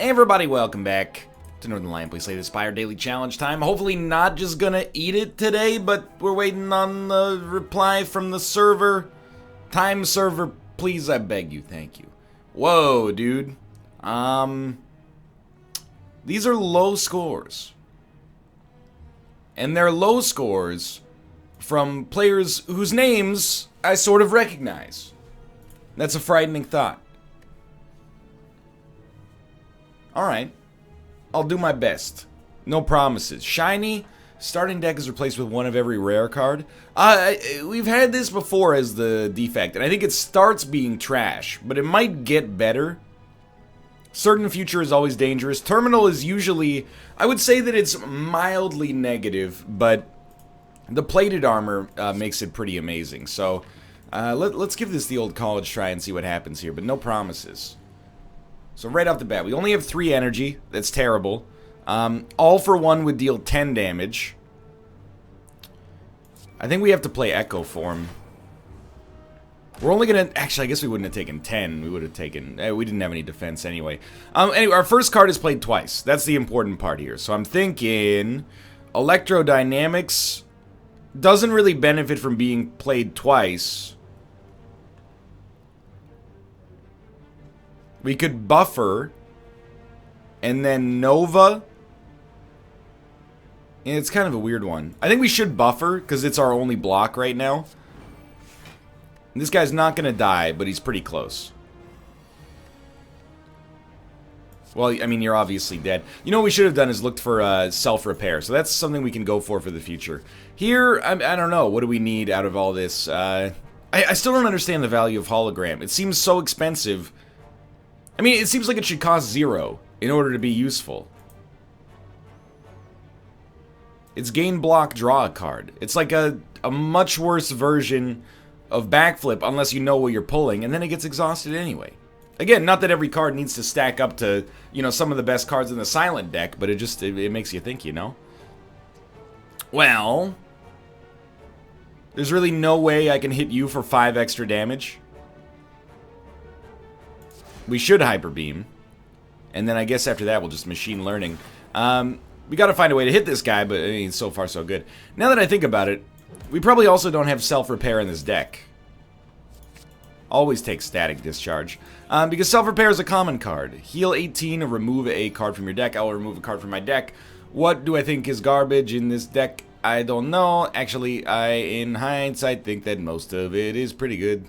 Everybody, welcome back to Northernlion. Please Slay the Spire daily challenge time. Hopefully not just gonna eat it today, but we're waiting on the reply from the server. Time server, please, I beg you, thank you. Whoa, dude. These are low scores. And they're low scores from players whose names I sort of recognize. That's a frightening thought. Alright. I'll do my best. No promises. Shiny, starting deck is replaced with one of every rare card. We've had this before as the defect, and I think it starts being trash, but it might get better. Certain future is always dangerous. Terminal is usually, I would say that it's mildly negative, but the plated armor makes it pretty amazing. So let's give this the old college try and see what happens here, but no promises. So right off the bat, we only have 3 energy. That's terrible. All for 1 would deal 10 damage. I think we have to play Echo Form. We're only gonna... Actually, I guess we wouldn't have taken 10. We would have taken... we didn't have any defense anyway. Anyway, our first card is played twice. That's the important part here. So I'm thinking... Electrodynamics doesn't really benefit from being played twice. We could buffer, and then Nova. And it's kind of a weird one. I think we should buffer, because it's our only block right now. And this guy's not going to die, but he's pretty close. Well, I mean, you're obviously dead. You know what we should have done is looked for self-repair. So that's something we can go for the future. Here, I don't know. What do we need out of all this? I still don't understand the value of hologram. It seems so expensive. I mean, it seems like it should cost 0 in order to be useful. It's gain block, draw a card. It's like a much worse version of backflip unless you know what you're pulling, and then it gets exhausted anyway. Again, not that every card needs to stack up to, you know, some of the best cards in the silent deck, but it makes you think, you know? Well, there's really no way I can hit you for 5 extra damage. We should Hyper Beam. And then I guess after that we'll just Machine Learning. We gotta find a way to hit this guy, but I mean, so far so good. Now that I think about it, we probably also don't have Self-Repair in this deck. Always take Static Discharge. Because Self-Repair is a common card. Heal 18 or remove a card from your deck. I will remove a card from my deck. What do I think is garbage in this deck? I don't know. Actually, in hindsight, think that most of it is pretty good.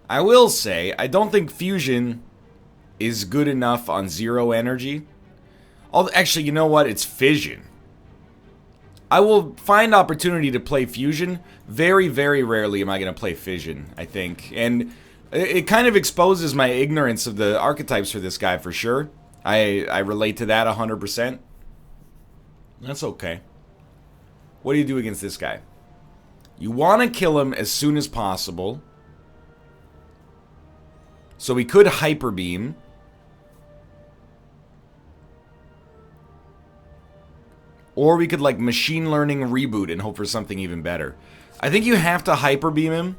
I will say, I don't think Fusion is good enough on 0 energy. Actually, you know what? It's Fission. I will find opportunity to play Fusion. Very, very rarely am I going to play Fission, I think. And it kind of exposes my ignorance of the archetypes for this guy, for sure. I relate to that 100%. That's okay. What do you do against this guy? You want to kill him as soon as possible. So we could Hyper Beam. Or we could, like, Machine Learning Reboot and hope for something even better. I think you have to Hyper Beam him.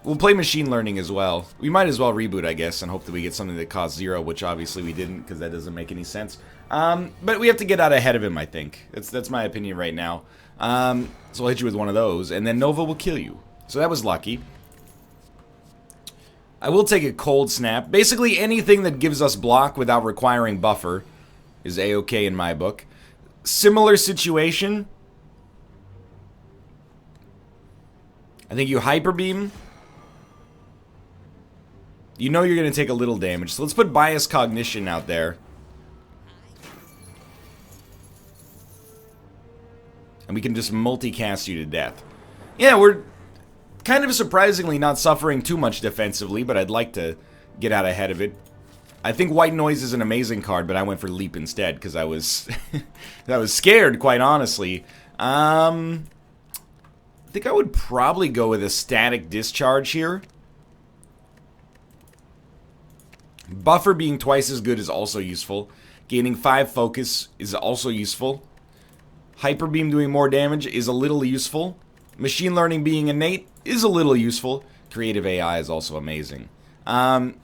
We'll play Machine Learning as well. We might as well Reboot, I guess, and hope that we get something that costs 0, which obviously we didn't, because that doesn't make any sense. But we have to get out ahead of him, I think. That's my opinion right now. So I'll hit you with one of those, and then Nova will kill you. So that was lucky. I will take a Cold Snap. Basically, anything that gives us block without requiring buffer is A-okay in my book. Similar situation. I think you Hyper Beam. You know you're going to take a little damage, so let's put Bias Cognition out there. And we can just multicast you to death. Yeah, we're kind of surprisingly not suffering too much defensively, but I'd like to get out ahead of it. I think White Noise is an amazing card, but I went for Leap instead because I was I was scared, quite honestly. I think I would probably go with a Static Discharge here. Buffer being twice as good is also useful. Gaining 5 focus is also useful. Hyper Beam doing more damage is a little useful. Machine Learning being innate is a little useful. Creative AI is also amazing. I'm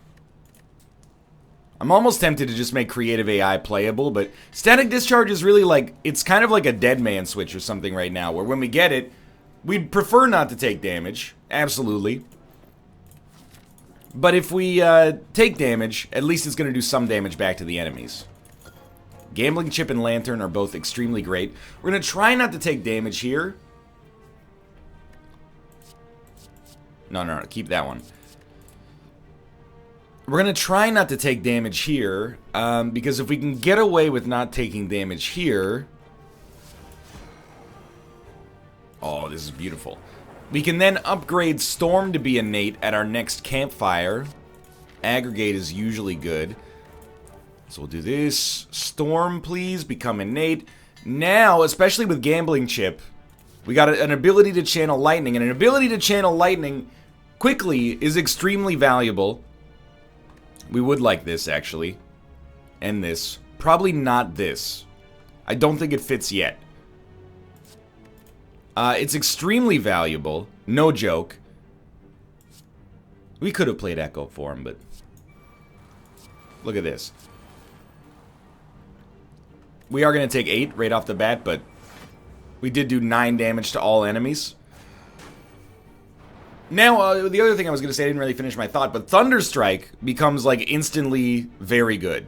almost tempted to just make creative AI playable, but static discharge is really like, it's kind of like a dead man switch or something right now, where when we get it, we'd prefer not to take damage. Absolutely. But if we take damage, at least it's going to do some damage back to the enemies. Gambling Chip and Lantern are both extremely great. We're going to try not to take damage here. No, keep that one. We're going to try not to take damage here, because if we can get away with not taking damage here... Oh, this is beautiful. We can then upgrade Storm to be innate at our next campfire. Aggregate is usually good. So we'll do this. Storm, please, become innate. Now, especially with Gambling Chip, we got an ability to channel lightning, and an ability to channel lightning quickly is extremely valuable. We would like this, actually. And this. Probably not this. I don't think it fits yet. It's extremely valuable. No joke. We could have played Echo Form, but... Look at this. We are going to take 8 right off the bat, but... We did do 9 damage to all enemies. Now, the other thing I was going to say, I didn't really finish my thought, but Thunderstrike becomes, like, instantly very good.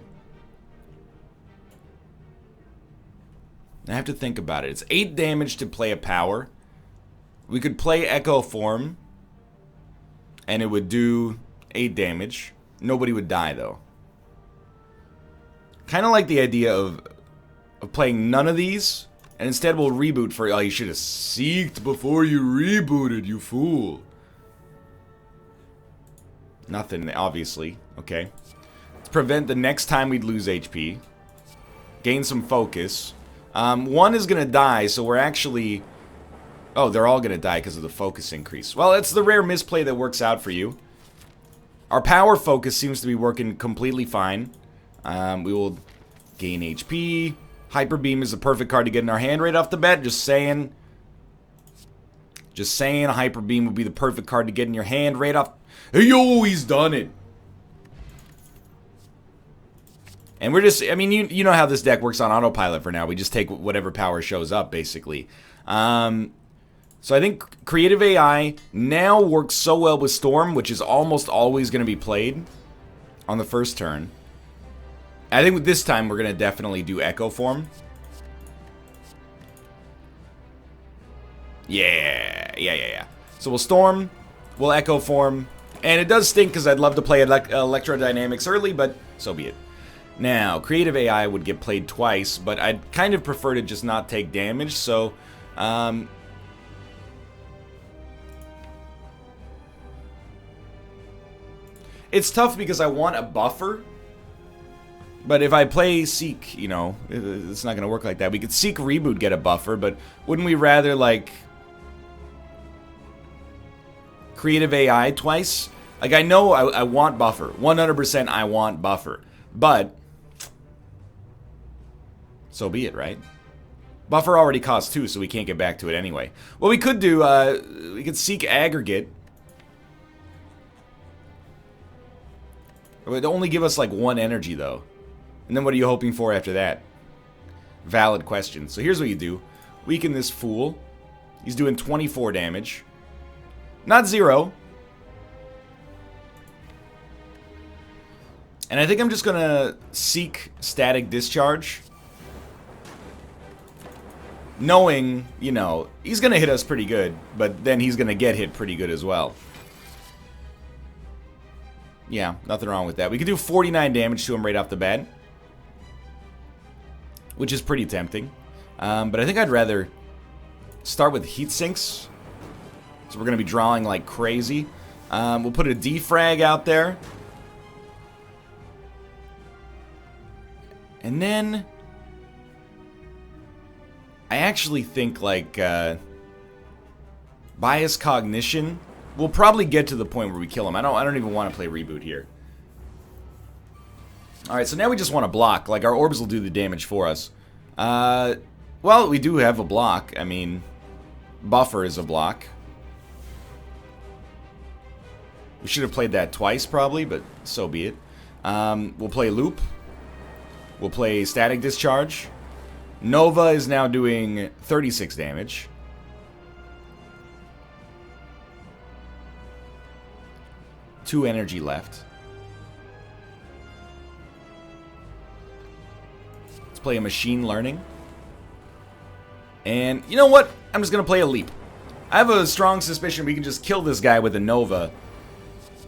I have to think about it. It's 8 damage to play a power. We could play Echo Form, and it would do 8 damage. Nobody would die, though. Kind of like the idea of playing none of these, and instead we'll reboot for... Oh, you should have seeked before you rebooted, you fool. Nothing, obviously. Okay. Let's prevent the next time we'd lose HP. Gain some focus. One is going to die, so we're actually... Oh, they're all going to die because of the focus increase. Well, it's the rare misplay that works out for you. Our power focus seems to be working completely fine. We will gain HP. Hyper Beam is the perfect card to get in our hand right off the bat. Just saying. Just saying, Hyper Beam would be the perfect card to get in your hand right off... Hey, yo, he's done it! And we're just, I mean, you know how this deck works on autopilot for now. We just take whatever power shows up, basically. So I think Creative AI now works so well with Storm, which is almost always going to be played on the first turn. I think with this time, we're going to definitely do Echo Form. Yeah. So we'll Storm, we'll Echo Form, and it does stink because I'd love to play Electrodynamics early, but so be it. Now, Creative AI would get played twice, but I'd kind of prefer to just not take damage, so... It's tough because I want a buffer, but if I play Seek, you know, it's not going to work like that. We could Seek Reboot get a buffer, but wouldn't we rather, like... Creative AI twice? Like, I know I want buffer. 100% I want buffer. But... So be it, right? Buffer already costs 2, so we can't get back to it anyway. What we could do, we could Seek Aggregate. It would only give us like 1 energy, though. And then what are you hoping for after that? Valid question. So here's what you do. Weaken this fool. He's doing 24 damage. Not 0. And I think I'm just gonna Seek Static Discharge. Knowing, you know, he's gonna hit us pretty good, but then he's gonna get hit pretty good as well. Yeah, nothing wrong with that. We could do 49 damage to him right off the bat, which is pretty tempting. But I think I'd rather start with Heat Sinks. So we're going to be drawing like crazy. We'll put a defrag out there. And then I actually think like Bias Cognition. We'll probably get to the point where we kill him. I don't even want to play Reboot here. Alright, so now we just want to block. Like, our orbs will do the damage for us. Well, we do have a block. I mean, Buffer is a block. We should have played that twice, probably, but so be it. We'll play Loop. We'll play Static Discharge. Nova is now doing 36 damage. Two energy left. Let's play a Machine Learning. And you know what? I'm just going to play a Leap. I have a strong suspicion we can just kill this guy with a Nova.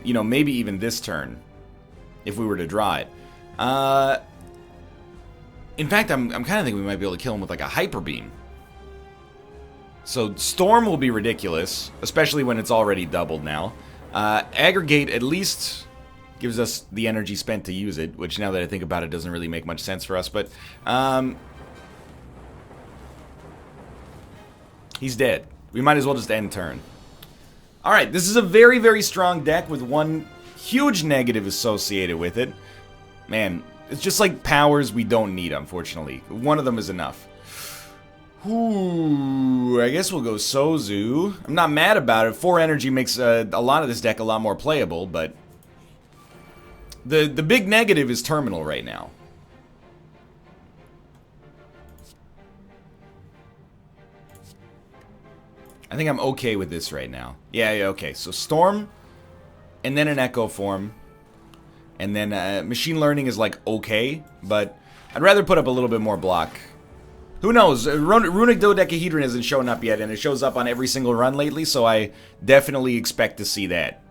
You know, maybe even this turn. If we were to draw it. In fact, I'm kind of thinking we might be able to kill him with like a Hyper Beam. So Storm will be ridiculous. Especially when it's already doubled now. Aggregate at least gives us the energy spent to use it. Which now that I think about it doesn't really make much sense for us. But he's dead. We might as well just end turn. Alright, this is a very, very strong deck with one huge negative associated with it. Man, it's just like powers we don't need, unfortunately. One of them is enough. Ooh, I guess we'll go Sozu. I'm not mad about it. 4 energy makes a lot of this deck a lot more playable, but the big negative is Terminal right now. I think I'm okay with this right now. Yeah, okay. So Storm, and then an Echo form, and then Machine Learning is like okay, but I'd rather put up a little bit more block. Who knows? Runic Dodecahedron isn't showing up yet, and it shows up on every single run lately, so I definitely expect to see that.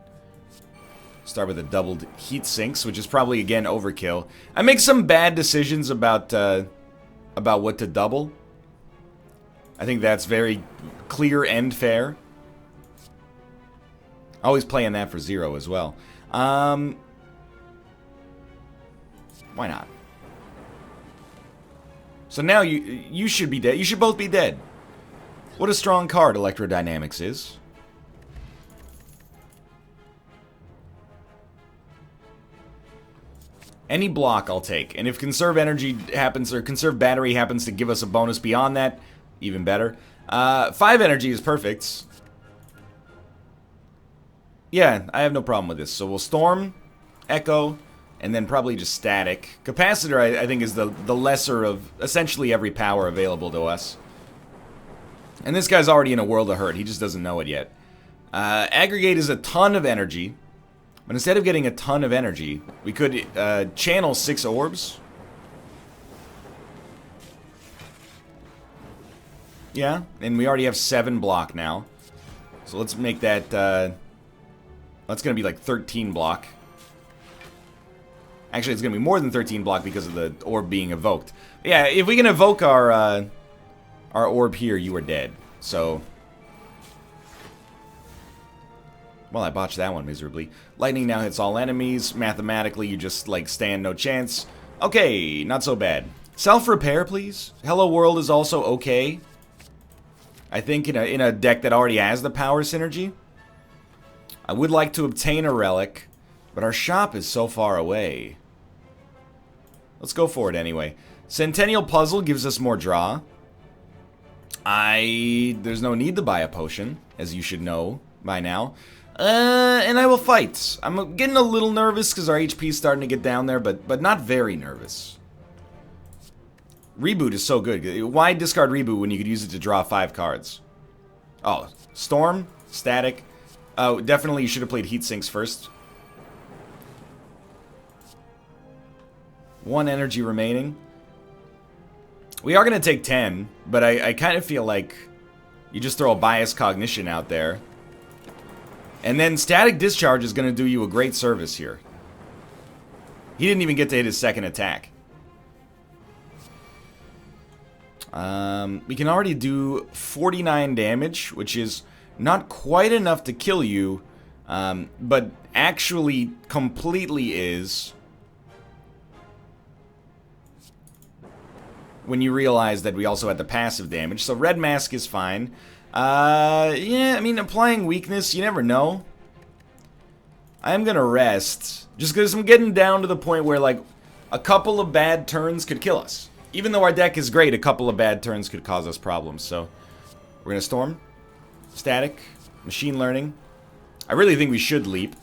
Start with a doubled Heat Sinks, which is probably, again, overkill. I make some bad decisions about what to double. I think that's very clear and fair. Always playing that for 0 as well. Why not? So now you should be dead. You should both be dead. What a strong card Electrodynamics is. Any block I'll take. And if Conserve Energy happens, or Conserve Battery happens to give us a bonus beyond that, even better. 5 energy is perfect. Yeah, I have no problem with this. So we'll Storm, Echo, and then probably just Static. Capacitor, I think, is the lesser of essentially every power available to us. And this guy's already in a world of hurt. He just doesn't know it yet. Aggregate is a ton of energy. But instead of getting a ton of energy, we could channel 6 orbs. Yeah, and we already have 7 block now. So let's make that, that's going to be like 13 block. Actually, it's going to be more than 13 block because of the orb being evoked. Yeah, if we can evoke our orb here, you are dead. So, well, I botched that one miserably. Lightning now hits all enemies. Mathematically, you just, like, stand no chance. Okay, not so bad. Self-repair, please. Hello World is also okay. I think in a deck that already has the power synergy. I would like to obtain a relic, but our shop is so far away. Let's go for it anyway. Centennial Puzzle gives us more draw. There's no need to buy a potion, as you should know by now. And I will fight. I'm getting a little nervous because our HP is starting to get down there, but not very nervous. Reboot is so good. Why discard Reboot when you could use it to draw 5 cards? Oh, Storm, Static. Oh, definitely you should have played Heat Sinks first. 1 energy remaining. We are going to take 10, but I kind of feel like you just throw a Bias Cognition out there. And then Static Discharge is going to do you a great service here. He didn't even get to hit his second attack. We can already do 49 damage, which is not quite enough to kill you, but actually completely is when you realize that we also had the passive damage. So Red Mask is fine. Yeah, I mean, applying weakness, you never know. I'm gonna rest, just because I'm getting down to the point where, like, a couple of bad turns could kill us. Even though our deck is great, a couple of bad turns could cause us problems, so we're gonna Storm, Static, Machine Learning. I really think we should Leap.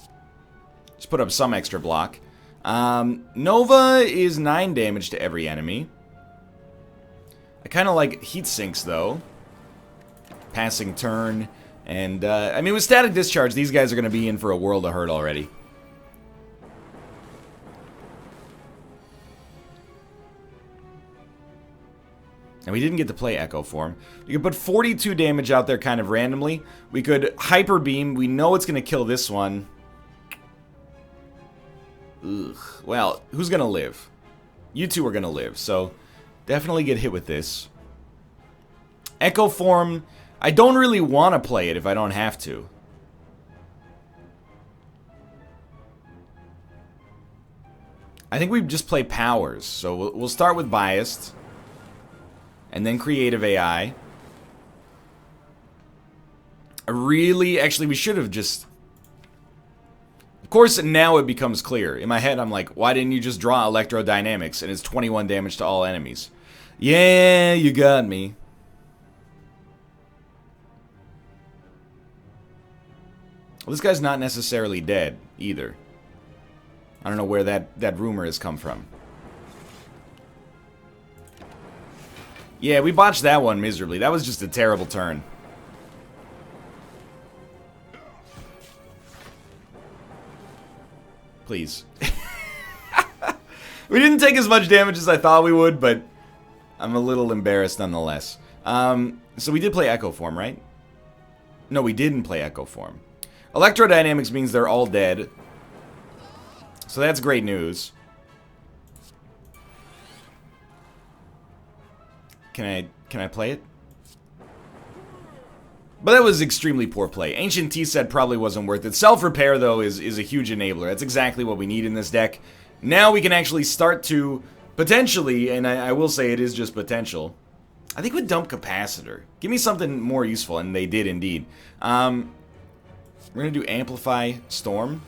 Let's put up some extra block. Nova is 9 damage to every enemy. I kind of like heat sinks, though. Passing turn. And, I mean, with static discharge, these guys are going to be in for a world of hurt already. And we didn't get to play Echo Form. We could put 42 damage out there kind of randomly. We could Hyper Beam. We know it's going to kill this one. Ugh. Well, who's going to live? You two are going to live, so definitely get hit with this. Echo Form, I don't really want to play it if I don't have to. I think we just play Powers, so we'll start with Biased. And then Creative AI. Actually, we should have just... Of course, now it becomes clear. In my head, I'm like, why didn't you just draw Electrodynamics? And it's 21 damage to all enemies. Yeah, you got me. Well, this guy's not necessarily dead, either. I don't know where that rumor has come from. Yeah, we botched that one miserably. That was just a terrible turn. Please. We didn't take as much damage as I thought we would, but I'm a little embarrassed nonetheless. So we did play Echo Form, right? No, we didn't play Echo Form. Electrodynamics means they're all dead. So that's great news. Can I play it? But that was extremely poor play. Ancient T-Set probably wasn't worth it. Self-Repair, though, is a huge enabler. That's exactly what we need in this deck. Now we can actually start to, potentially, and I will say it is just potential, I think we'd dump Capacitor. Give me something more useful, and they did indeed. We're going to do Amplify Storm,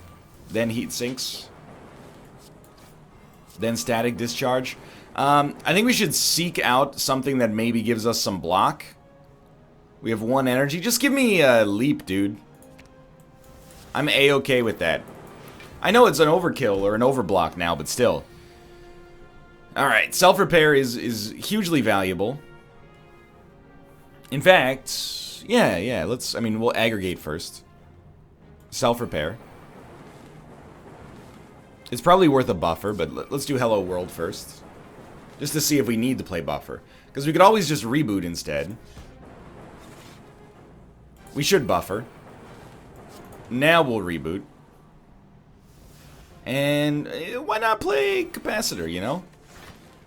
then Heat Sinks, then Static Discharge. I think we should seek out something that maybe gives us some block. We have 1 energy. Just give me a leap, dude. I'm A-okay with that. I know it's an overkill or an overblock now, but still. Alright, self-repair is hugely valuable. In fact, yeah, we'll aggregate first. Self-repair. It's probably worth a buffer, but let's do Hello World first. Just to see if we need to play buffer. Because we could always just reboot instead. We should buffer. Now we'll reboot. And why not play Capacitor, you know?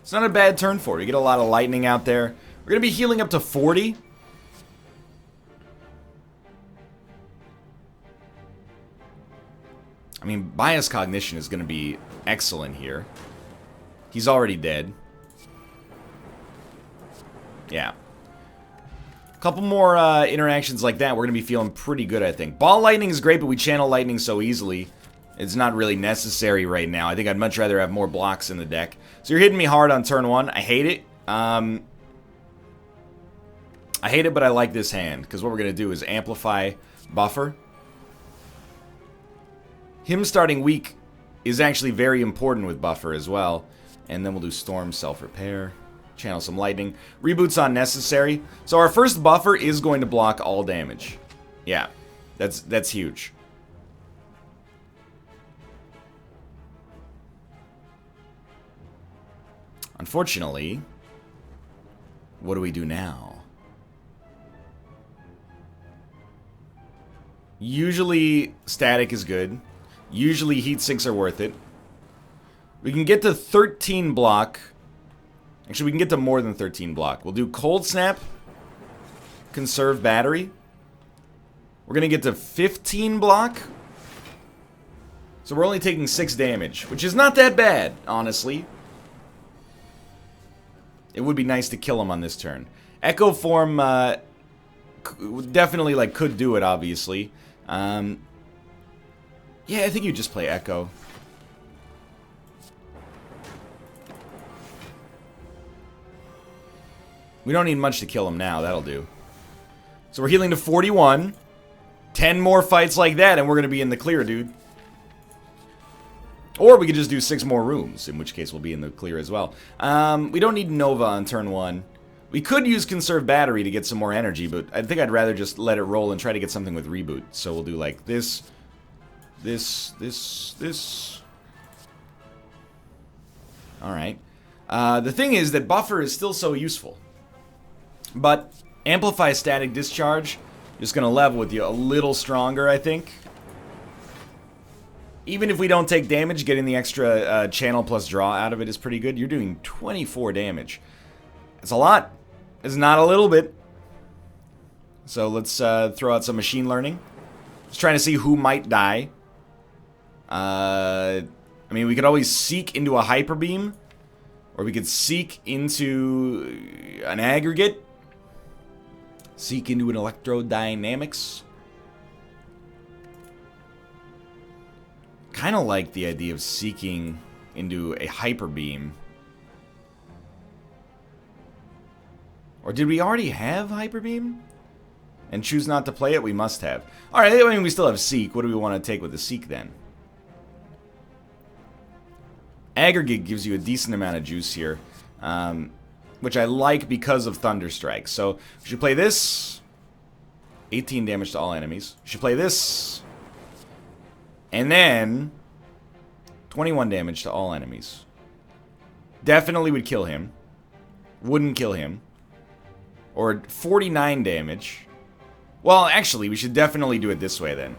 It's not a bad turn for it. We get a lot of lightning out there. We're going to be healing up to 40. I mean, Bias Cognition is going to be excellent here. He's already dead. Yeah. A couple more interactions like that, we're going to be feeling pretty good, I think. Ball Lightning is great, but we channel Lightning so easily. It's not really necessary right now. I think I'd much rather have more blocks in the deck. So you're hitting me hard on turn 1. I hate it. I hate it, but I like this hand. Because what we're going to do is Amplify Buffer. Him starting weak is actually very important with Buffer as well. And then we'll do Storm Self-Repair. Channel some lightning. Reboot's unnecessary. So our first buffer is going to block all damage. Yeah, that's huge. Unfortunately, what do we do now? Usually static is good. Usually heat sinks are worth it. We can get to 13 block. Actually, we can get to more than 13 block. We'll do Cold Snap. Conserve Battery. We're going to get to 15 block. So we're only taking 6 damage, which is not that bad, honestly. It would be nice to kill him on this turn. Echo Form definitely could do it, obviously. Yeah, I think you just play Echo. We don't need much to kill him now. That'll do. So we're healing to 41. 10 more fights like that, and we're going to be in the clear, dude. Or we could just do 6 more rooms, in which case we'll be in the clear as well. We don't need Nova on turn 1. We could use Conserve Battery to get some more energy, but I think I'd rather just let it roll and try to get something with Reboot. So we'll do like this, this. Alright. The thing is that Buffer is still so useful. But Amplify Static Discharge, just going to level with you a little stronger, I think. Even if we don't take damage, getting the extra channel plus draw out of it is pretty good. You're doing 24 damage. It's a lot. It's not a little bit. So let's throw out some machine learning. Just trying to see who might die. I mean, we could always seek into a Hyper Beam. Or we could seek into an Aggregate. Seek into an Electrodynamics. Kind of like the idea of seeking into a Hyper Beam. Or did we already have Hyper Beam? And choose not to play it? We must have. Alright, I mean, we still have Seek. What do we want to take with the Seek then? Aggregate gives you a decent amount of juice here. Which I like because of Thunderstrike. So, we should play this. 18 damage to all enemies. We should play this. And then 21 damage to all enemies. Definitely would kill him. Wouldn't kill him. Or 49 damage. Well, actually, we should definitely do it this way then.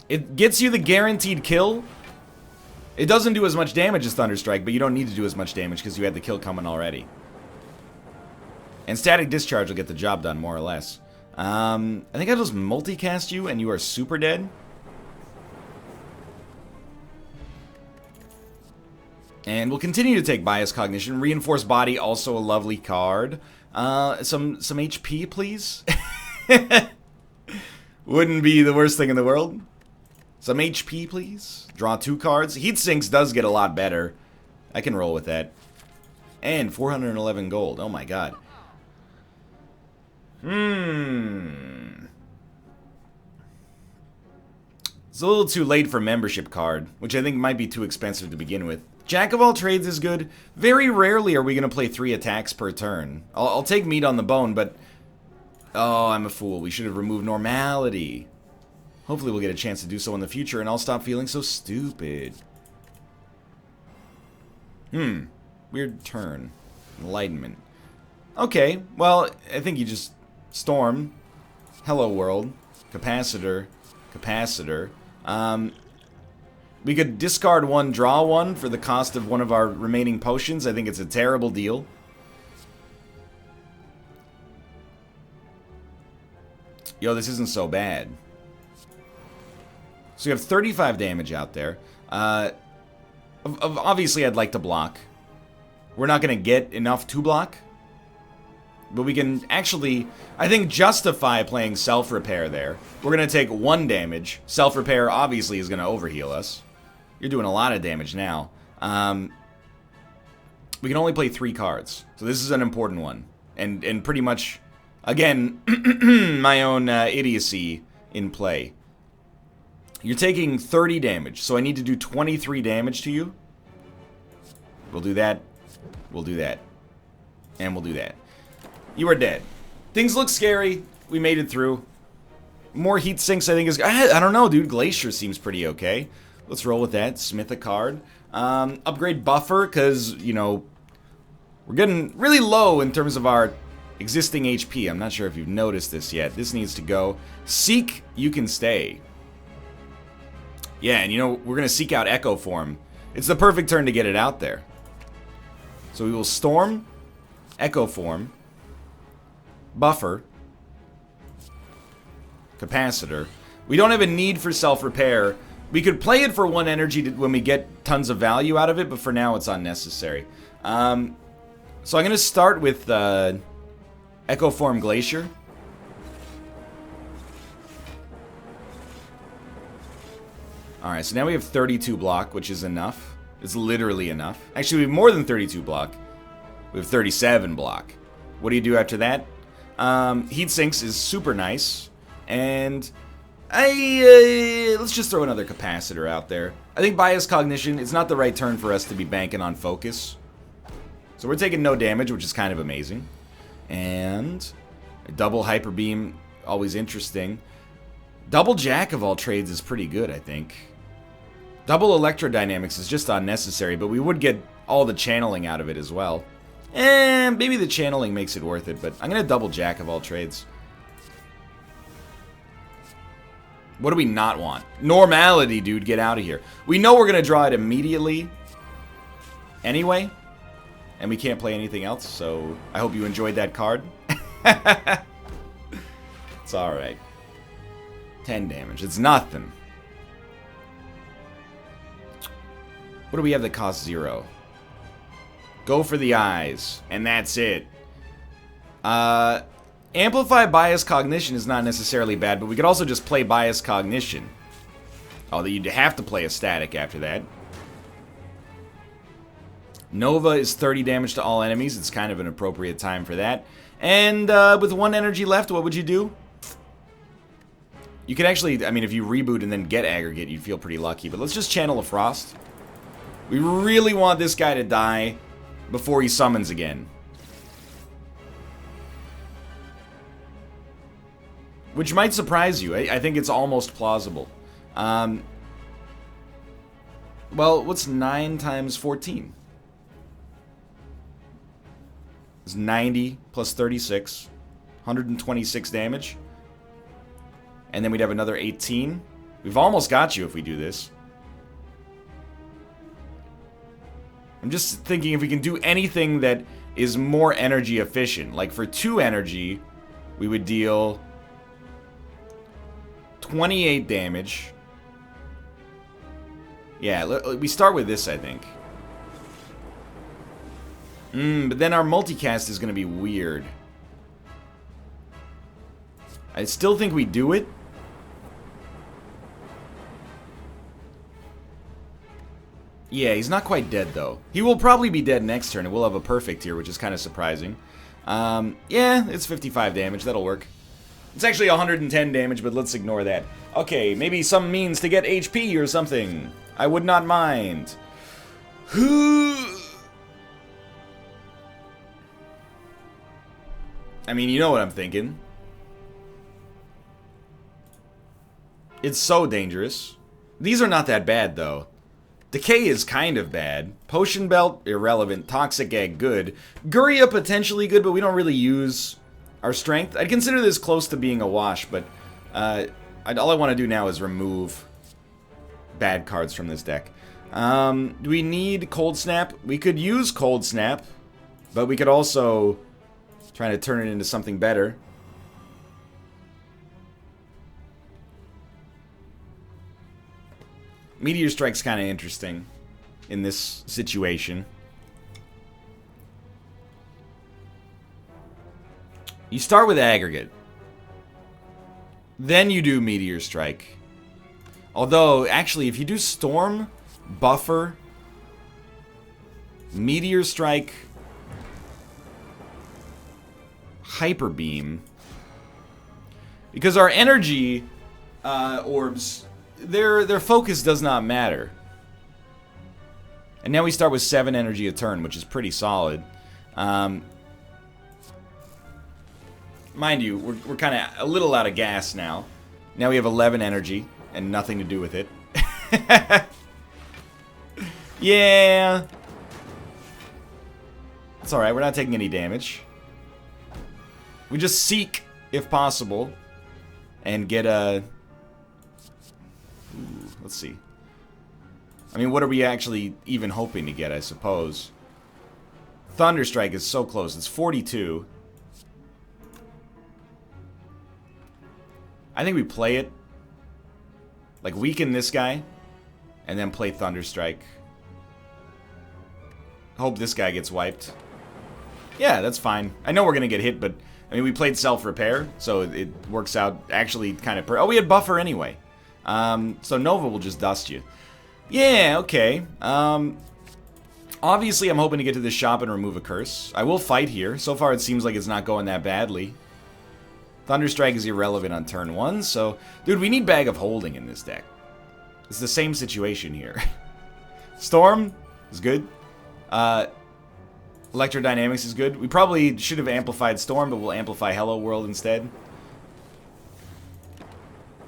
It gets you the guaranteed kill. It doesn't do as much damage as Thunderstrike, but you don't need to do as much damage because you had the kill coming already. And Static Discharge will get the job done, more or less. I think I'll just multicast you and you are super dead. And we'll continue to take Bias Cognition. Reinforced Body, also a lovely card. Some HP, please. Wouldn't be the worst thing in the world. Some HP, please. Draw 2 cards. Heat Sinks does get a lot better. I can roll with that. And 411 gold. Oh my god. It's a little too late for membership card, which I think might be too expensive to begin with. Jack of all trades is good. Very rarely are we going to play 3 attacks per turn. I'll take meat on the bone, but... Oh, I'm a fool. We should have removed normality. Hopefully we'll get a chance to do so in the future, and I'll stop feeling so stupid. Weird turn. Enlightenment. Okay, well, I think you just... Storm. Hello, world. Capacitor. Capacitor. We could discard 1, draw 1 for the cost of one of our remaining potions. I think it's a terrible deal. Yo, this isn't so bad. So we have 35 damage out there. Obviously, I'd like to block. We're not going to get enough to block. But we can actually, I think, justify playing Self-Repair there. We're going to take 1 damage. Self-Repair obviously is going to overheal us. You're doing a lot of damage now. We can only play 3 cards. So this is an important one. And pretty much, again, my own idiocy in play. You're taking 30 damage, so I need to do 23 damage to you. We'll do that. We'll do that. And we'll do that. You are dead. Things look scary. We made it through. More heat sinks, I think, is... I don't know, dude. Glacier seems pretty okay. Let's roll with that. Smith a card. Upgrade Buffer, because, you know, we're getting really low in terms of our existing HP. I'm not sure if you've noticed this yet. This needs to go. Seek, you can stay. Yeah, and you know, we're going to seek out Echo Form. It's the perfect turn to get it out there. So we will Storm, Echo Form, Buffer, Capacitor. We don't have a need for Self-Repair. We could play it for 1 energy when we get tons of value out of it, but for now it's unnecessary. So I'm going to start with Echo Form Glacier. Alright, so now we have 32 block, which is enough. It's literally enough. Actually, we have more than 32 block. We have 37 block. What do you do after that? Heat Sinks is super nice. And Let's just throw another capacitor out there. I think bias cognition, it's not the right turn for us to be banking on focus. So we're taking no damage, which is kind of amazing. And a double hyper beam, always interesting. Double jack of all trades is pretty good, I think. Double electrodynamics is just unnecessary, but we would get all the channeling out of it as well. And maybe the channeling makes it worth it, but I'm going to double jack of all trades. What do we not want? Normality, dude. Get out of here. We know we're going to draw it immediately anyway. And we can't play anything else, so I hope you enjoyed that card. It's alright. 10 damage. It's nothing. What do we have that costs 0? Go for the eyes. And that's it. Amplify bias cognition is not necessarily bad, but we could also just play bias cognition. Although you'd have to play a static after that. Nova is 30 damage to all enemies. It's kind of an appropriate time for that. And with 1 energy left, what would you do? You could actually, I mean, if you reboot and then get aggregate, you'd feel pretty lucky. But let's just channel a frost. We really want this guy to die before he summons again. Which might surprise you. I think it's almost plausible. Well, what's 9 times 14? It's 90 plus 36. 126 damage. And then we'd have another 18. We've almost got you if we do this. I'm just thinking if we can do anything that is more energy efficient. Like for 2 energy, we would deal 28 damage. Yeah, we start with this, I think. But then our multicast is going to be weird. I still think we do it. Yeah, he's not quite dead, though. He will probably be dead next turn, and we'll have a perfect here, which is kind of surprising. Yeah, it's 55 damage. That'll work. It's actually 110 damage, but let's ignore that. Okay, maybe some means to get HP or something. I would not mind. I mean, you know what I'm thinking. It's so dangerous. These are not that bad, though. Decay is kind of bad. Potion Belt, irrelevant. Toxic Egg, good. Guria, potentially good, but we don't really use our strength. I'd consider this close to being a wash, but all I want to do now is remove bad cards from this deck. Do we need Cold Snap? We could use Cold Snap, but we could also try to turn it into something better. Meteor Strike's kind of interesting in this situation. You start with Aggregate. Then you do Meteor Strike. Although, actually, if you do Storm, Buffer, Meteor Strike, Hyper Beam, because our energy orbs, their focus does not matter. And now we start with 7 energy a turn, which is pretty solid. Mind you, we're kind of a little out of gas now. Now we have 11 energy and nothing to do with it. Yeah. It's alright, we're not taking any damage. We just seek, if possible, and get a... Ooh, let's see. I mean, what are we actually even hoping to get, I suppose? Thunderstrike is so close. It's 42. I think we play it. Like, weaken this guy. And then play Thunderstrike. Hope this guy gets wiped. Yeah, that's fine. I know we're going to get hit, but... I mean, we played Self-Repair, so it works out actually kind of... Oh, we had Buffer anyway. So Nova will just dust you. Yeah, okay. Obviously, I'm hoping to get to this shop and remove a curse. I will fight here. So far, it seems like it's not going that badly. Thunderstrike is irrelevant on turn 1, so... Dude, we need Bag of Holding in this deck. It's the same situation here. Storm is good. Electrodynamics is good. We probably should have amplified Storm, but we'll amplify Hello World instead.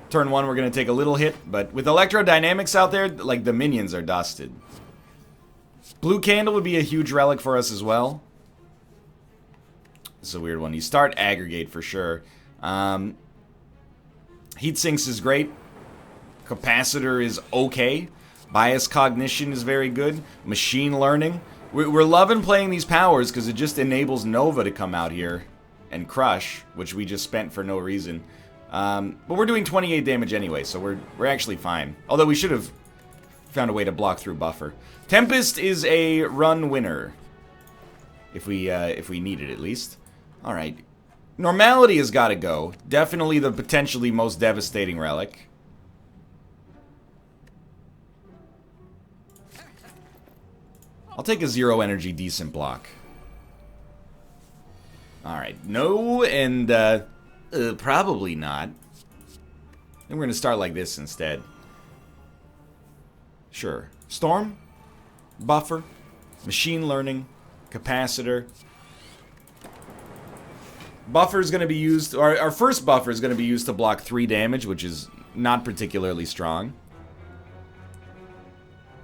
Turn 1, we're going to take a little hit, but with Electrodynamics out there, like, the minions are dusted. Blue Candle would be a huge relic for us as well. This is a weird one. You start Aggregate for sure. Heat Sinks is great. Capacitor is okay. Bias Cognition is very good. Machine Learning. We're loving playing these powers because it just enables Nova to come out here and crush, which we just spent for no reason. But we're doing 28 damage anyway, so we're actually fine. Although we should have found a way to block through Buffer. Tempest is a run winner. If we need it, at least. Alright. Normality has got to go. Definitely the potentially most devastating relic. I'll take a 0 energy decent block. Alright, no, and probably not. Then we're going to start like this instead. Sure. Storm, Buffer, Machine Learning, Capacitor. Buffer is going to be used, or our first buffer is going to be used to block 3 damage, which is not particularly strong.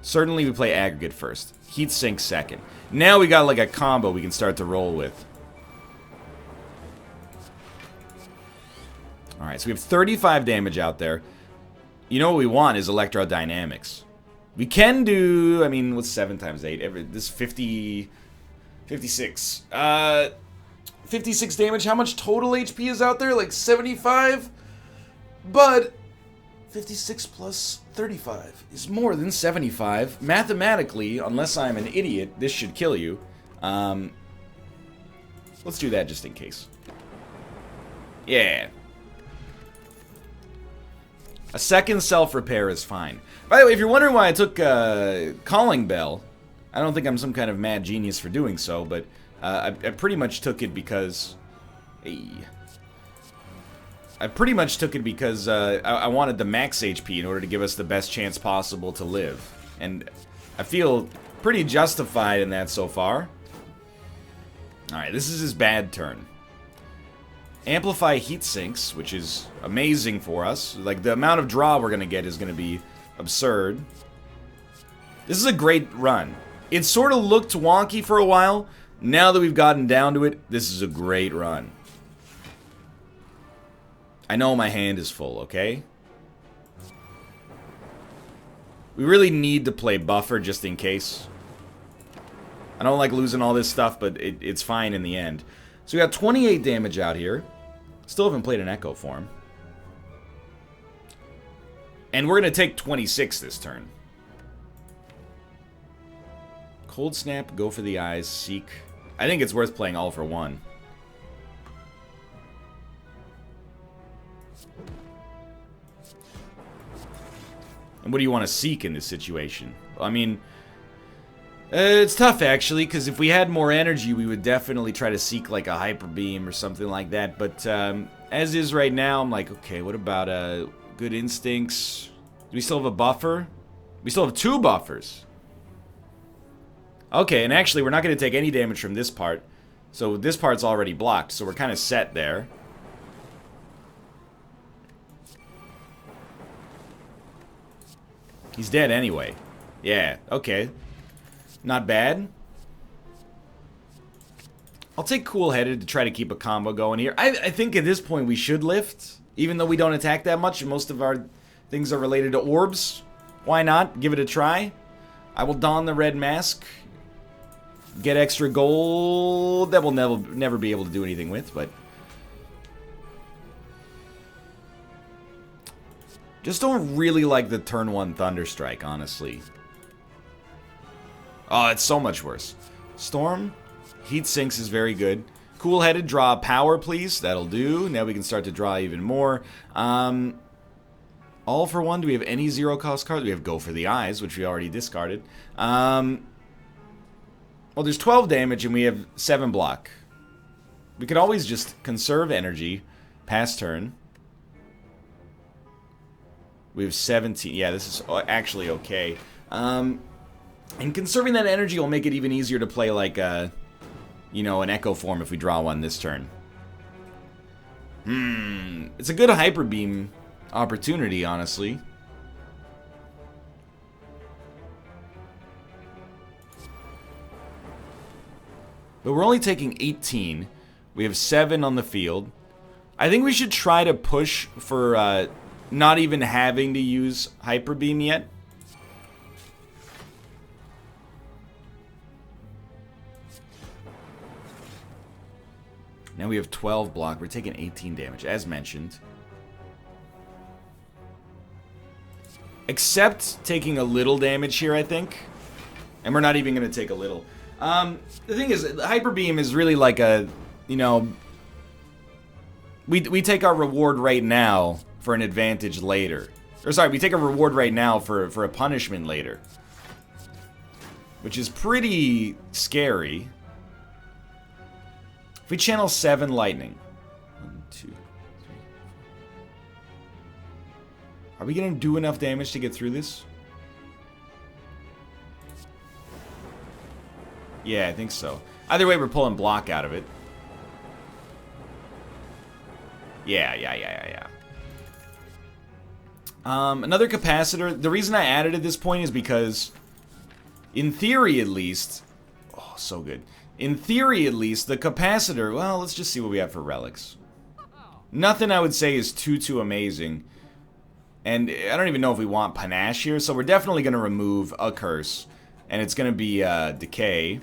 Certainly we play Aggregate first. Heat Sink second. Now we got like a combo we can start to roll with. Alright, so we have 35 damage out there. You know what we want is Electrodynamics. We can do, I mean, what's 7 times 8? This 50... 56. 56 damage. How much total HP is out there? Like 75? But 56 plus 35 is more than 75. Mathematically, unless I'm an idiot, this should kill you. Let's do that just in case. Yeah. A second self-repair is fine. By the way, if you're wondering why I took Calling Bell, I don't think I'm some kind of mad genius for doing so, but I pretty much took it because... Hey. I pretty much took it because I wanted the max HP in order to give us the best chance possible to live. And I feel pretty justified in that so far. Alright, this is his bad turn. Amplify Heat Sinks, which is amazing for us. Like, the amount of draw we're going to get is going to be absurd. This is a great run. It sort of looked wonky for a while. Now that we've gotten down to it, this is a great run. I know my hand is full, okay? We really need to play Buffer just in case. I don't like losing all this stuff, but it's fine in the end. So we got 28 damage out here. Still haven't played an Echo form. And we're going to take 26 this turn. Cold Snap, go for the eyes, Seek. I think it's worth playing all for one. And what do you want to seek in this situation? I mean, it's tough actually, because if we had more energy, we would definitely try to seek like a Hyper Beam or something like that. But as is right now, I'm like, okay, what about Good Instincts? Do we still have a buffer? We still have 2 buffers. Okay, and actually, we're not going to take any damage from this part. So this part's already blocked, so we're kind of set there. He's dead anyway. Yeah, okay. Not bad. I'll take Cool-Headed to try to keep a combo going here. I think at this point we should lift. Even though we don't attack that much, and most of our things are related to orbs. Why not? Give it a try. I will don the red mask. Get extra gold that we'll never be able to do anything with, but... Just don't really like the turn 1 Thunderstrike, honestly. Oh, it's so much worse. Storm. Heat Sinks is very good. Cool-Headed, draw a power, please. That'll do. Now we can start to draw even more. All for one. Do we have any 0-cost cards? We have Go for the Eyes, which we already discarded. Well, there's 12 damage and we have 7 block. We could always just conserve energy Pass turn. We have 17. Yeah, this is actually okay. And conserving that energy will make it even easier to play like you know, an Echo form if we draw one this turn. It's a good Hyper Beam opportunity, honestly. But we're only taking 18. We have 7 on the field. I think we should try to push for not even having to use Hyper Beam yet. Now we have 12 block. We're taking 18 damage, as mentioned. Except taking a little damage here, I think. And we're not even going to take a little. The thing is, Hyper Beam is really like a, you know, we take our reward right now for an advantage later. Or sorry, we take a reward right now for a punishment later. Which is pretty scary. If we channel 7 lightning. 1, 2, 3. Are we going to do enough damage to get through this? Yeah, I think so. Either way, we're pulling block out of it. Yeah. Another capacitor. The reason I added at this point is because, in theory at least... Oh, so good. In theory at least, the capacitor... Well, let's just see what we have for relics. Nothing I would say is too amazing. And I don't even know if we want panache here, so we're definitely going to remove a curse. And it's going to be decay.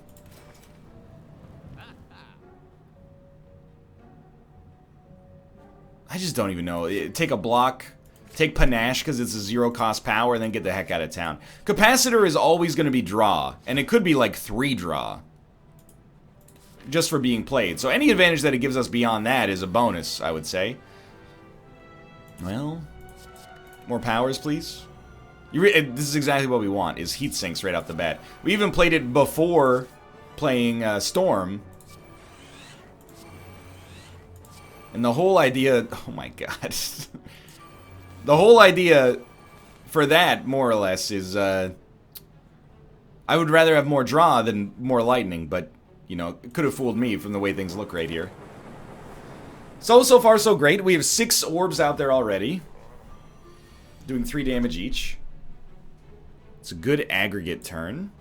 I just don't even know. Take a block, take panache because it's a 0-cost power, and then get the heck out of town. Capacitor is always going to be draw, and it could be like 3 draw. Just for being played. So any advantage that it gives us beyond that is a bonus, I would say. Well, more powers, please. This is exactly what we want, is heat sinks right off the bat. We even played it before playing Storm. And the whole idea... Oh my god. The whole idea for that, more or less, is... I would rather have more draw than more lightning, but, you know, it could have fooled me from the way things look right here. So far, so great. We have 6 orbs out there already. Doing 3 damage each. It's a good aggregate turn.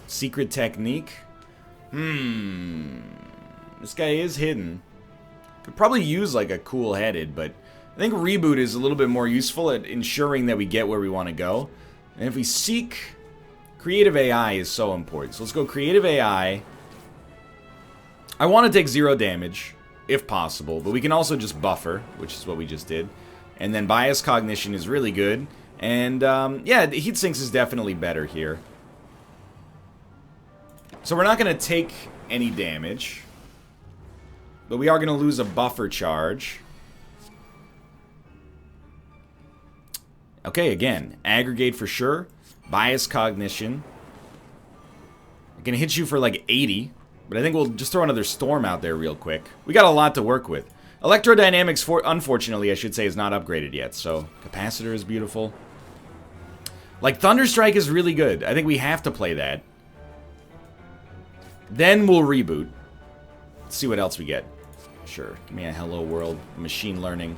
Secret technique. This guy is hidden. Could probably use like a cool-headed, but I think reboot is a little bit more useful at ensuring that we get where we want to go. And if we seek... Creative AI is so important. So let's go Creative AI. I want to take 0 damage, if possible, but we can also just buffer, which is what we just did. And then Bias Cognition is really good. And, yeah, Heat Sinks is definitely better here. So we're not going to take any damage. But we are going to lose a buffer charge. Okay, again, Aggregate for sure. Bias Cognition. I can hit you for like 80. But I think we'll just throw another Storm out there real quick. We got a lot to work with. Electrodynamics, unfortunately, I should say, is not upgraded yet. So, Capacitor is beautiful. Like, Thunderstrike is really good. I think we have to play that. Then we'll reboot. Let's see what else we get. Sure. Give me a Hello World. Machine Learning.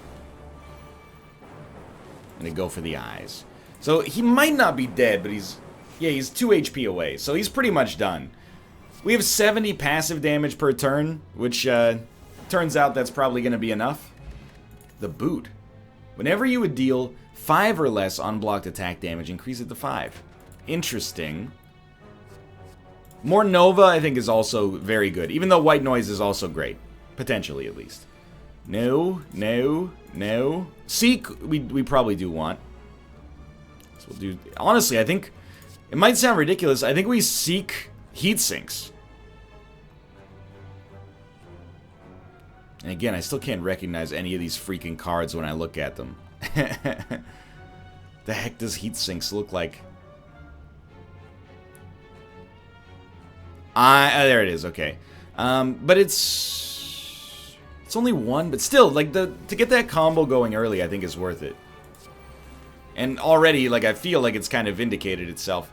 I'm gonna go for the eyes. So, he might not be dead, but he's... Yeah, he's 2 HP away. So, he's pretty much done. We have 70 passive damage per turn, which, turns out that's probably gonna be enough. The boot. Whenever you would deal 5 or less unblocked attack damage, increase it to 5. Interesting. More Nova, I think, is also very good. Even though White Noise is also great. Potentially, at least. No. Seek, we probably do want. So we'll do... Honestly, I think... It might sound ridiculous. I think we Seek Heat Sinks. And again, I still can't recognize any of these freaking cards when I look at them. The heck does Heat Sinks look like? There it is, okay. But it's It's only 1, but still, like, to get that combo going early, I think is worth it. And already, like, I feel like it's kind of vindicated itself.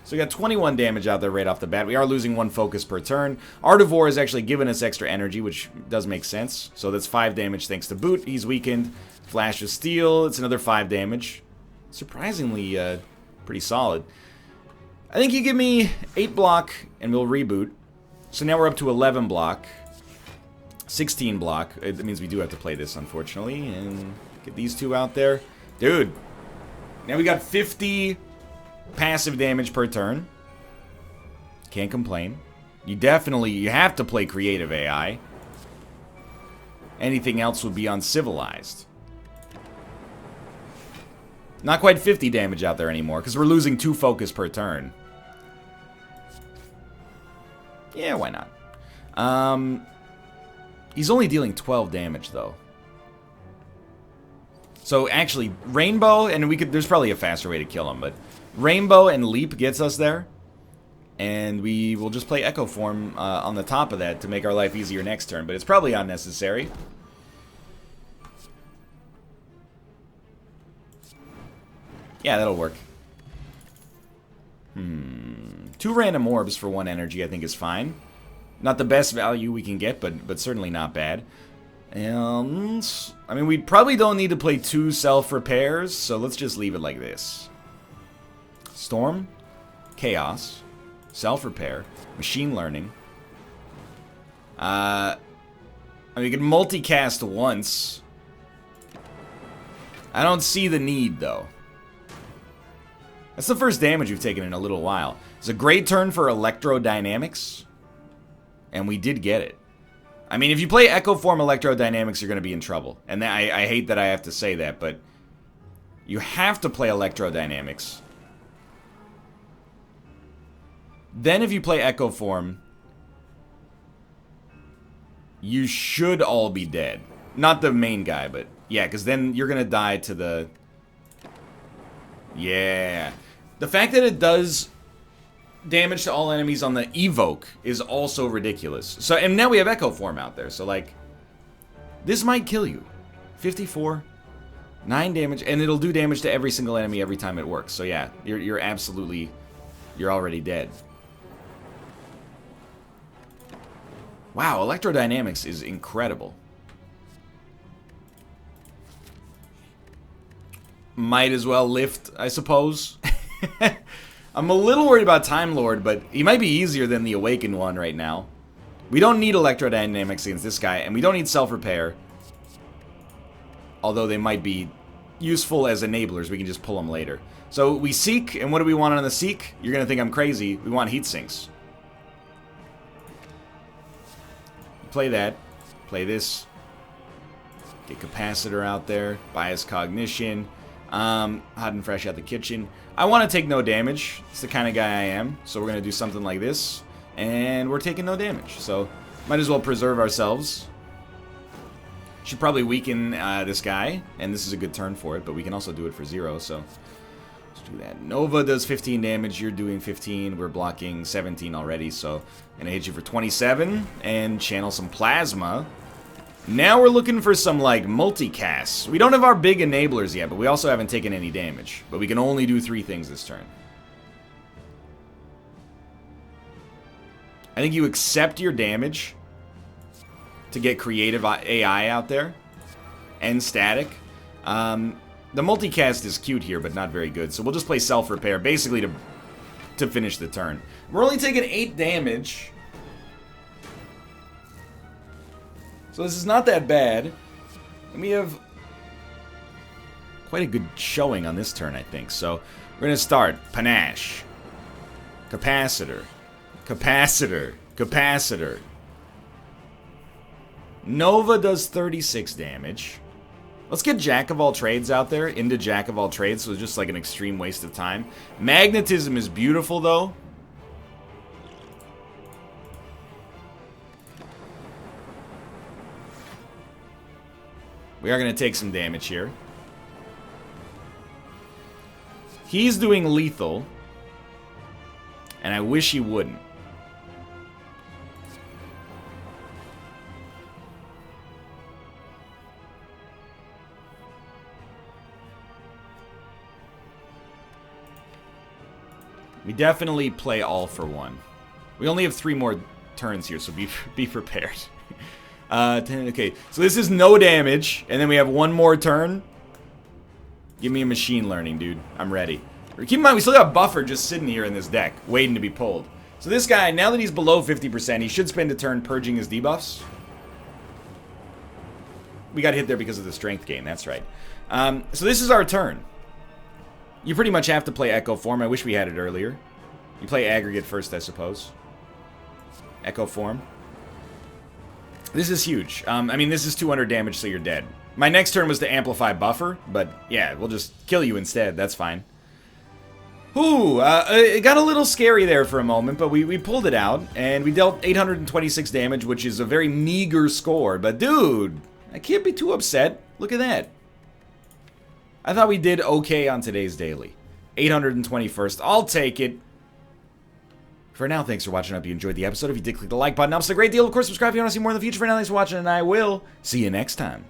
So we got 21 damage out there right off the bat. We are losing 1 focus per turn. Artivore has actually given us extra energy, which does make sense. So that's 5 damage thanks to Boot. He's weakened. Flash of Steel, it's another 5 damage. Surprisingly, pretty solid. I think you give me 8 block, and we'll reboot. So now we're up to 11 block. 16 block. It means we do have to play this, unfortunately. And get these 2 out there. Dude. Now we got 50 passive damage per turn. Can't complain. You have to play creative AI. Anything else would be uncivilized. Not quite 50 damage out there anymore, because we're losing 2 focus per turn. Yeah, why not? He's only dealing 12 damage, though. So, actually, Rainbow, and there's probably a faster way to kill him, but Rainbow and Leap gets us there. And we will just play Echo Form on the top of that to make our life easier next turn, but it's probably unnecessary. Yeah, that'll work. 2 random orbs for 1 energy I think is fine. Not the best value we can get, but certainly not bad. And I mean, we probably don't need to play 2 self-repairs, so let's just leave it like this. Storm, Chaos, Self-Repair, Machine Learning. I mean, we can multicast once. I don't see the need, though. That's the first damage we've taken in a little while. It's a great turn for Electrodynamics. And we did get it. I mean, if you play Echo Form Electrodynamics, you're going to be in trouble. And I hate that I have to say that, but you have to play Electrodynamics. Then if you play Echo Form, you should all be dead. Not the main guy, but yeah, because then you're going to die to the... Yeah. The fact that it does damage to all enemies on the Evoke is also ridiculous. So, and now we have Echo Form out there, so like, this might kill you. 54, 9 damage, and it'll do damage to every single enemy every time it works. So yeah, you're absolutely, you're already dead. Wow, Electrodynamics is incredible. Might as well lift, I suppose. I'm a little worried about Time Lord, but he might be easier than the Awakened one right now. We don't need Electrodynamics against this guy, and we don't need Self-Repair. Although they might be useful as enablers, we can just pull them later. So we Seek, and what do we want on the Seek? You're going to think I'm crazy. We want Heat Sinks. Play that. Play this. Get Capacitor out there. Bias Cognition. Hot and fresh out the kitchen. I want to take no damage. It's the kind of guy I am. So we're going to do something like this. And we're taking no damage. So might as well preserve ourselves. Should probably weaken this guy. And this is a good turn for it. But we can also do it for 0. So let's do that. Nova does 15 damage. You're doing 15. We're blocking 17 already. So I'm going to hit you for 27. And channel some Plasma. Now we're looking for some, like, multicasts. We don't have our big enablers yet, but we also haven't taken any damage. But we can only do 3 things this turn. I think you accept your damage to get creative AI out there. And static. The multicast is cute here, but not very good. So we'll just play Self-Repair, basically to finish the turn. We're only taking 8 damage. So this is not that bad. And we have quite a good showing on this turn, I think. So we're going to start. Panache. Capacitor. Capacitor. Capacitor. Nova does 36 damage. Let's get Jack of all trades out there into Jack of all trades, so it's just like an extreme waste of time. Magnetism is beautiful, though. We are going to take some damage here. He's doing lethal. And I wish he wouldn't. We definitely play all for one. We only have 3 more turns here, so be prepared. Okay, so this is no damage, and then we have 1 more turn. Give me a machine learning, dude. I'm ready. Keep in mind, we still got Buffer just sitting here in this deck, waiting to be pulled. So this guy, now that he's below 50%, he should spend a turn purging his debuffs. We got hit there because of the strength gain, that's right. So this is our turn. You pretty much have to play Echo Form. I wish we had it earlier. You play Aggregate first, I suppose. Echo Form. This is huge. I mean, this is 200 damage, so you're dead. My next turn was to amplify Buffer, but yeah, we'll just kill you instead. That's fine. Ooh, it got a little scary there for a moment, but we pulled it out, and we dealt 826 damage, which is a very meager score. But dude, I can't be too upset. Look at that. I thought we did okay on today's daily. 821st. I'll take it. For now, thanks for watching. I hope you enjoyed the episode. If you did, click the like button. Helps a great deal. Of course, subscribe if you want to see more in the future. For now, thanks for watching, and I will see you next time.